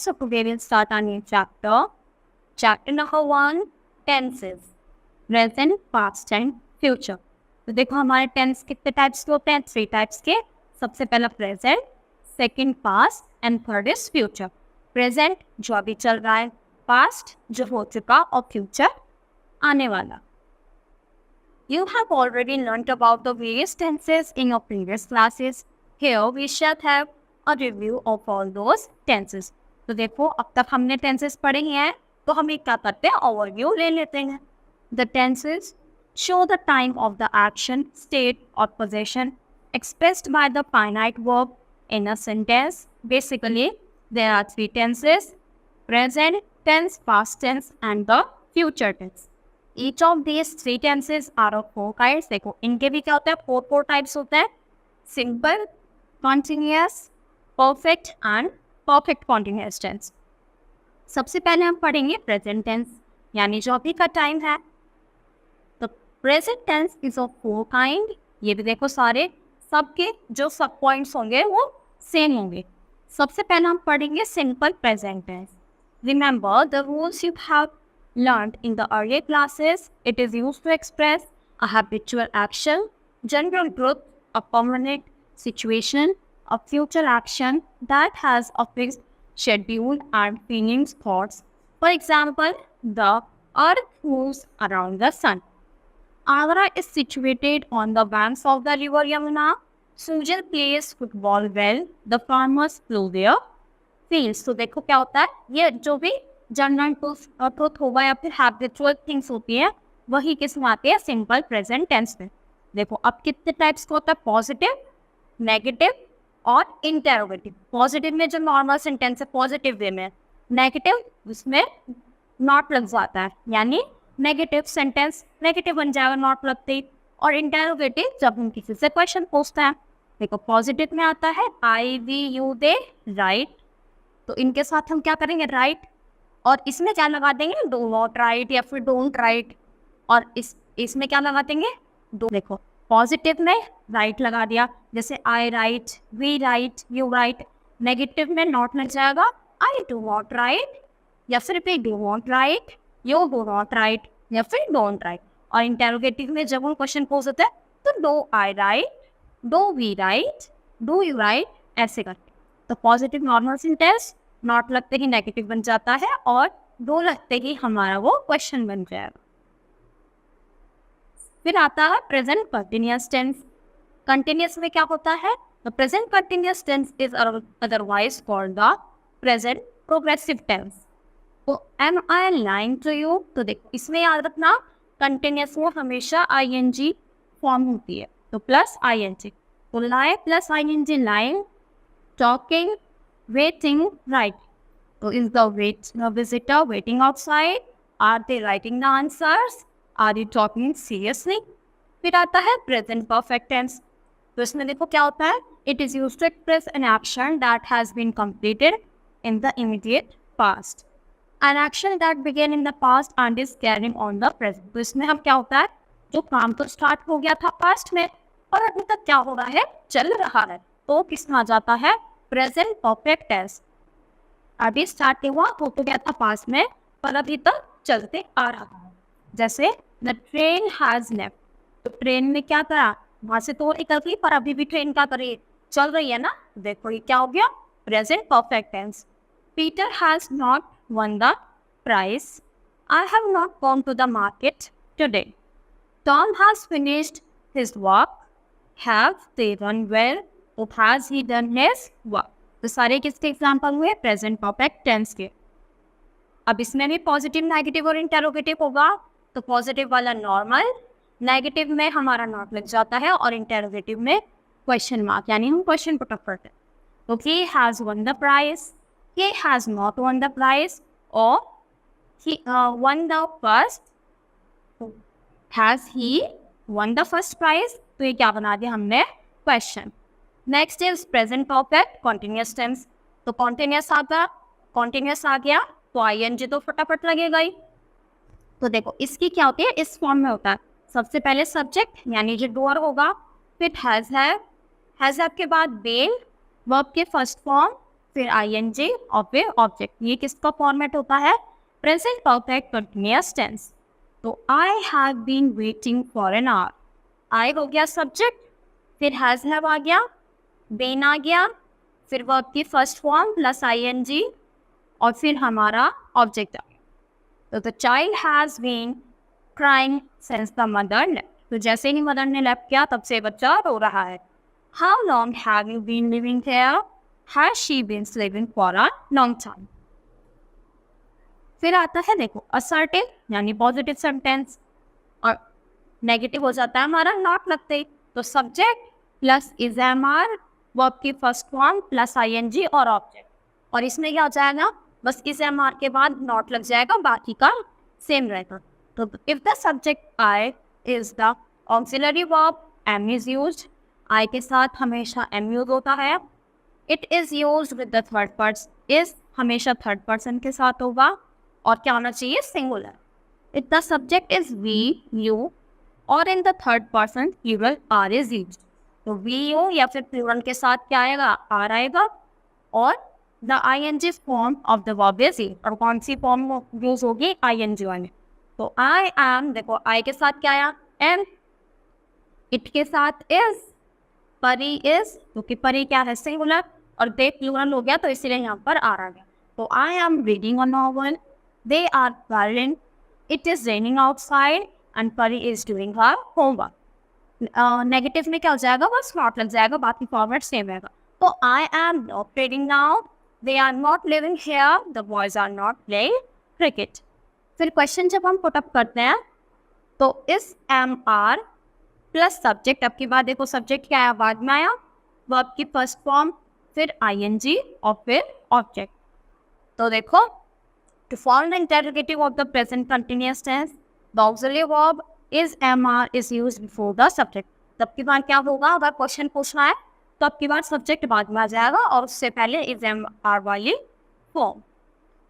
so today we'll start our new chapter. Chapter number 1, tenses, present, past and future. तो देखो हमारे tense कितने types के होते हैं? 3 टाइप्स के. सबसे पहला present, second past and third is future. Present जो अभी चल रहा है, पास्ट जो हो चुका और फ्यूचर आने वाला. You have already learnt about the various tenses in your previous classes. Here we shall have a review of all those tenses. तो देखो अब तक हमने tenses पढ़े हैं, तो हम एक क्या करते हैं, overview ले लेते हैं. The tenses show the time of the action, state or possession expressed by the finite verb in a sentence. Basically, there are 3 tenses: present tense, past tense and the future tense. Each of these 3 tenses are of 4 kinds. देखो इनके भी क्या होता है, 4 types होते हैं: simple, continuous, perfect and perfect continuous tense. सबसे पहले हम पढ़ेंगे प्रेजेंट टेंस, यानी जो अभी का टाइम है. तो present tense is of 4 kind. ये भी देखो सारे सबके जो सब पॉइंट्स होंगे वो सेम होंगे. सबसे पहले हम पढ़ेंगे simple present tense. Remember the rules you have learned in the earlier classes. It is used to express a habitual action, general truth, a permanent situation, a future action that has a fixed schedule and feelings, thoughts. For example, the earth moves around the sun. Agra is situated on the banks of the river Yamuna. Sujan plays football well. The farmers plow their fields. तो देखो क्या होता है, ये जो भी general truth होगा या फिर हैबिचुअल थिंग्स होती है, वही किस में आती है, सिंपल प्रेजेंट टेंस में. देखो अब कितने टाइप्स का होता है, पॉजिटिव, नेगेटिव और इंटेरोगेटिव. पॉजिटिव में जो नॉर्मल सेंटेंस है पॉजिटिव वे में, नेगेटिव उसमें नॉट लग जाता है, यानी नेगेटिव सेंटेंस नेगेटिव बन जाएगा नॉट लगते ही. और इंटेरोगेटिव जब हम किसी से क्वेश्चन पूछते हैं. देखो पॉजिटिव में आता है आई, वी, यू, दे, राइट. तो इनके साथ हम क्या करेंगे, राइट. और इसमें क्या लगा देंगे, डू नॉट राइट या फिर डोंट राइट. और इसमें क्या लगा देंगे, डू. देखो पॉजिटिव में राइट लगा दिया, जैसे I write, we write, you write. Negative में नॉट लग जाएगा, आई डू नॉट राइट या फिर we do not write, you do not write या फिर डोंट राइट. और इंटेरोगेटिव में जब हम क्वेश्चन पूछते हैं तो do I write, do we write, do you write, ऐसे करके. तो पॉजिटिव नॉर्मल सेंटेंस नॉट लगते ही नेगेटिव बन जाता है और डू लगते ही हमारा वो क्वेश्चन बन जाएगा. फिर आता है प्रेजेंट कंटिन्यूअस टेंस. कंटिन्यूअस में क्या होता है, the present continuous tense is otherwise called the present progressive tense. तो am I lying to you. तो देखो इसमें याद रखना, कंटिन्यूअस में हमेशा आईएनजी फॉर्म होती है, तो प्लस आईएनजी. तो lie plus ING, lying, talking, waiting, right. So is the visitor waiting outside? Are they writing the answers? Are you talking seriously? फिर आता है present perfect tense. तो इसमें देखो क्या होता है, it is used to express an action that has been completed in the immediate past. An action that began in the past and is carrying on the present. तो इसमें हम क्या होता है, जो काम तो स्टार्ट हो गया था पास्ट में और अभी तक क्या हो रहा है, चल रहा है, तो किस में आ जाता है, प्रेजेंट परफेक्ट टेंस. अभी स्टार्ट हुआ हो तो गया था पास में, पर अभी तक चलते आ रहा है. जैसे द ट्रेन हैज लेफ्ट. तो ट्रेन ने क्या करा, वहां से तो निकल गई, पर अभी भी ट्रेन क्या कर रही है, चल रही है ना. देखो ये क्या हो गया, present perfect tense. Peter has not won the prize. I have not gone to the market today. Tom has finished his work. Have they run well. Has he done his work? तो सारे किसके example हुए, present perfect tense के. अब इसमें भी positive, negative और interrogative होगा. तो पॉजिटिव वाला नॉर्मल, नेगेटिव में हमारा नॉट लग जाता है और इंटेरोगेटिव में क्वेश्चन मार्क, यानी हम क्वेश्चन पुट अप करते हैं. तो he has won the prize, he has not won the prize, और he won the first. Has he won the first prize? तो ये क्या बना दिया हमने, question. Next is present perfect continuous tense. तो कॉन्टिन्यूअस आ गया तो आईएनजी तो फटाफट लगेगा ही. तो देखो इसकी क्या होती है, इस फॉर्म में होता है. सबसे पहले सब्जेक्ट यानी जो डूअर होगा, फिर हैज हैव के बाद बेन, वर्ब के फर्स्ट फॉर्म फिर ING और फिर ऑब्जेक्ट। ये किसका फॉर्मेट होता है? Present perfect continuous tense. तो I have been waiting for an hour. I हो गया सब्जेक्ट, फिर हैज हैव आ गया, बीन आ गया, फिर वर्ब की फर्स्ट फॉर्म प्लस ING और फिर हमारा ऑब्जेक्ट आ गया। तो the child has been crying since the mother left. तो जैसे ही मदर ने लेफ्ट किया तब से बच्चा रो रहा है। How long have you been living here? Has she been living for a long time. फिर आता है देखो असर्टिव यानी पॉजिटिव सेंटेंस, और नेगेटिव हो जाता है हमारा नॉट लगते ही। तो subject plus is am are, verb की फर्स्ट फॉर्म प्लस ING और ऑब्जेक्ट। और इसमें क्या हो जाएगा? बस इस एम आर के बाद नॉट लग जाएगा, बाकी का सेम रहेगा। तो if the subject I is the auxiliary verb am is used, I के साथ हमेशा एम यूज होता है। It is used with the third person, is हमेशा थर्ड पर्सन के साथ होगा और क्या होना चाहिए? Singular. If the subject is we you और in the third person plural are is used. तो वी यू या फिर प्लूरल के साथ क्या आएगा? आर आएगा और the ING form of the verb is used. और कौन सी फॉर्म यूज होगी? ING वाली। तो आई एम, देखो आई के साथ क्या आया? एम, इट के साथ इज, परी इज, क्योंकि परी क्या है? सिंगुलर, और दे प्लूरल हो गया तो इसीलिए यहाँ पर आर आ गया। तो I am reading a novel, they are travelling, it is raining outside and Pari is doing her homework. Negative में क्या हो जाएगा? बस नॉट लग जाएगा, बाकी फॉर्मेट सेम रहेगा। तो I am not reading now, they are not living here, the boys are not playing cricket. फिर क्वेश्चन जब हम पुटअप करते हैं तो इस MR प्लस सब्जेक्ट, अब की बात देखो सब्जेक्ट क्या आया? बाद में आया, वर्ब की फर्स्ट फॉर्म, फिर ING और फिर ऑब्जेक्ट। तो देखो to form the interrogative of the present continuous tense, the auxiliary verb is MR is used before the subject। तब की बार क्या होगा? अगर क्वेश्चन पूछना है तो अब की बार सब्जेक्ट बाद में आ जाएगा और उससे पहले is MR वाली फॉर्म।